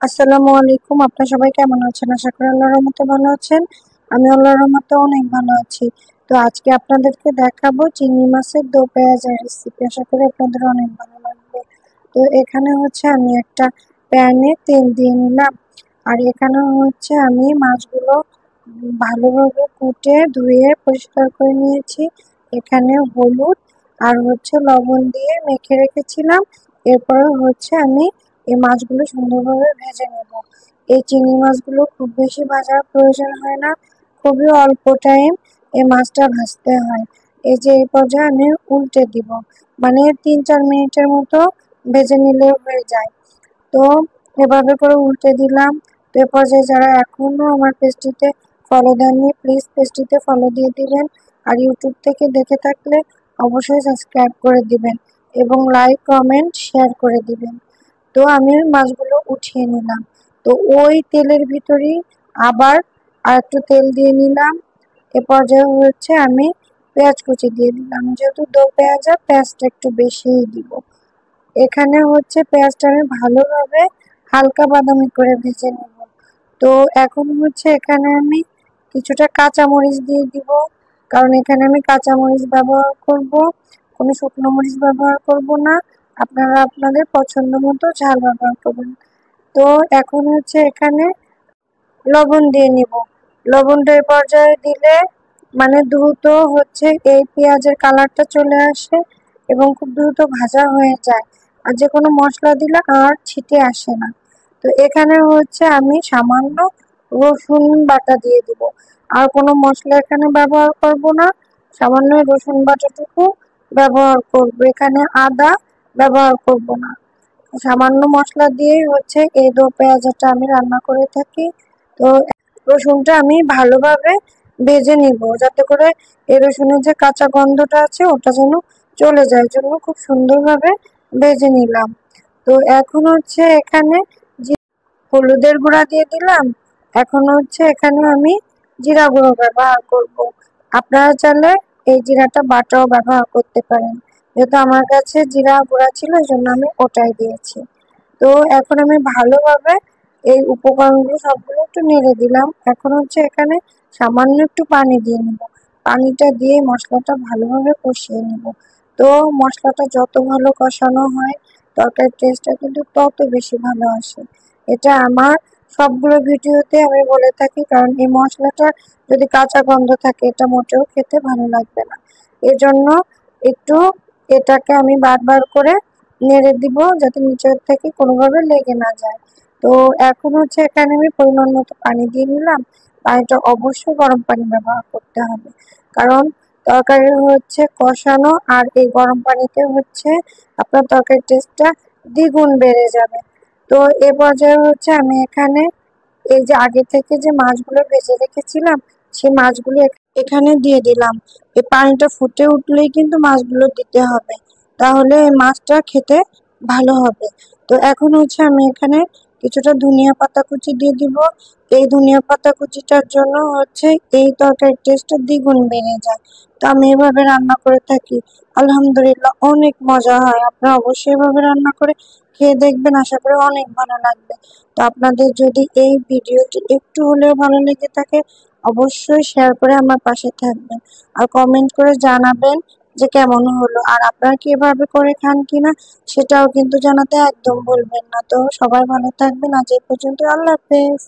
আসসালামু আলাইকুম। আপনারা সবাই কেমন আছেন? আশা করি আল্লাহর রহমতে ভালো আছেন। আমি আল্লাহর রহমতে অনেক ভালো আছি। তো আজকে আপনাদেরকে দেখাবো চিংড়ি মাছের দো পেঁয়াজের রেসিপি। আশা করি আপনাদের অনেক ভালো লাগবে। তো এখানে হচ্ছে আমি একটা প্যানে তেল দিয়ে নিলাম। আর এখানে হচ্ছে আমি মাছগুলো ভালোভাবে কুটে ধুয়ে পরিষ্কার করে নিয়েছি। এখানে হলুদ আর হচ্ছে লবণ দিয়ে মেখে রেখেছিলাম। এরপরে হচ্ছে আমি এই মাছগুলো সুন্দরভাবে ভেজে নেব। এই চিংড়ি মাছগুলো খুব বেশি ভাজার প্রয়োজন হয় না, খুবই অল্প টাইম এই মাছটা ভাজতে হয়। এই যে এই পর্যায়ে আমি উল্টে দিব, মানে 3-4 মিনিটের মতো ভেজে নিলে হয়ে যায়। তো এভাবে করে উল্টে দিলাম। তো এ পর্যায়ে যারা এখনো আমার পেজটিতে ফলো দেননি, প্লিজ পেজটিতে ফলো দিয়ে দিবেন। আর ইউটিউব থেকে দেখে থাকলে অবশ্যই সাবস্ক্রাইব করে দিবেন এবং লাইক কমেন্ট শেয়ার করে দিবেন। তো আমি মাছগুলো উঠিয়ে নিলাম। তো ওই তেলের ভিতরেই আবার আর একটু তেল দিয়ে নিলাম। এ পর্যায়ে হচ্ছে আমি পেঁয়াজ কুচি দিয়ে দিলাম, যেহেতু দো পেঁয়াজা পেঁয়াজটা একটু বেশিই দিব। এখানে হচ্ছে পেঁয়াজটা আমি ভালোভাবে হালকা বাদামি করে ভেজে নেব। তো এখন হচ্ছে এখানে আমি কিছুটা কাঁচামরিচ দিয়ে দিব, কারণ এখানে আমি কাঁচামরিচ ব্যবহার করব, কোনো শুকনো মরিচ ব্যবহার করব না। আপনারা আপনাদের পছন্দ মতো ঝাল ব্যবহার করবেন। তো এখন হচ্ছে এখানে লবণ দিয়ে নিব। লবণটা এই পর্যায়ে দিলে মানে দ্রুত হচ্ছে এই পেঁয়াজের কালারটা চলে আসে এবং খুব দ্রুত ভাজা হয়ে যায়। আর যে কোনো মশলা দিলে আর ছিটে আসে না। তো এখানে হচ্ছে আমি সামান্য রসুন বাটা দিয়ে দিব, আর কোনো মশলা এখানে ব্যবহার করব না। সামান্য রসুন বাটাটুকু ব্যবহার করব, এখানে আদা ব্যবহার করব না। সামান্য মশলা দিয়েই হচ্ছে এই দো পেঁয়াজাটা আমি রান্না করে থাকি। তো রসুনটা আমি ভালোভাবে ভেজে নিব, যাতে করে এই রসুনের যে কাঁচা গন্ধটা আছে ওটা যেন চলে যায়, জন্য খুব সুন্দরভাবে ভেজে নিলাম। তো এখন হচ্ছে এখানে হলুদের গুঁড়া দিয়ে দিলাম। এখন হচ্ছে এখানে আমি জিরা গুঁড়ো ব্যবহার করব। আপনারা চাইলে এই জিরাটা বাটাও ব্যবহার করতে পারেন, যেহেতু আমার কাছে জিরা গুঁড়া ছিল এই জন্য আমি ওটাই দিয়েছি। তো এখন আমি ভালোভাবে এই উপকরণগুলো সবগুলো একটু নেড়ে দিলাম। এখন হচ্ছে এখানে সামান্য একটু পানি দিয়ে নিব। পানিটা দিয়ে মশলাটা ভালোভাবে কষিয়ে নিব। তো মশলাটা যত ভালো কষানো হয় তরকারির টেস্টটা কিন্তু তত বেশি ভালো আসে। এটা আমার সবগুলো ভিডিওতে আমি বলে থাকি, কারণ এই মশলাটা যদি কাঁচা গন্ধ থাকে এটা মোটেও খেতে ভালো লাগবে না। এজন্য একটু এটাকে আমি বারবার করে নেড়ে দিব, যাতে নিচের থেকে কোনোভাবে লেগে না যায়। তো এখন হচ্ছে এখানে আমি পরিমাণ মতো পানি দিয়ে নিলাম। পানিটা অবশ্যই গরম পানি ব্যবহার করতে হবে, কারণ তরকারি হচ্ছে কষানো, আর এই গরম পানিতে হচ্ছে আপনার তরকারির টেস্টটা দ্বিগুণ বেড়ে যাবে। তো এ পর্যায়ে হচ্ছে আমি এখানে এই যে আগে থেকে যে মাছগুলো ভেজে রেখেছিলাম সেই মাছগুলো এখানে দিয়ে দিলাম। এই পানিটা ফুটে উঠলেই কিন্তু মাছগুলো দিতে হবে, তাহলে এই মাছটা খেতে ভালো হবে। তো এখন হচ্ছে আমি এখানে কিছুটা ধনিয়া পাতা কুচি দিয়ে দিব। এই ধনিয়া পাতা কুচিটার জন্য হচ্ছে এই তরকারির টেস্টটা দ্বিগুণ বেড়ে যায়। তো আমি এভাবে রান্না করে থাকি, আলহামদুলিল্লাহ অনেক মজা হয়। আপনারা অবশ্যই এভাবে রান্না করে খেয়ে দেখবেন, আশা করি অনেক ভালো লাগবে। তো আপনাদের যদি এই ভিডিওটি একটু হলেও ভালো লেগে থাকে অবশ্যই শেয়ার করে আমার পাশে থাকবেন, আর কমেন্ট করে জানাবেন যে কেমন হলো। আর আপনারা কি এভাবে করে খান কিনা সেটাও কিন্তু জানাতে একদম ভুলবেন না। তো সবাই ভালো থাকবেন, আজ এই পর্যন্ত, আল্লাহ হাফেজ।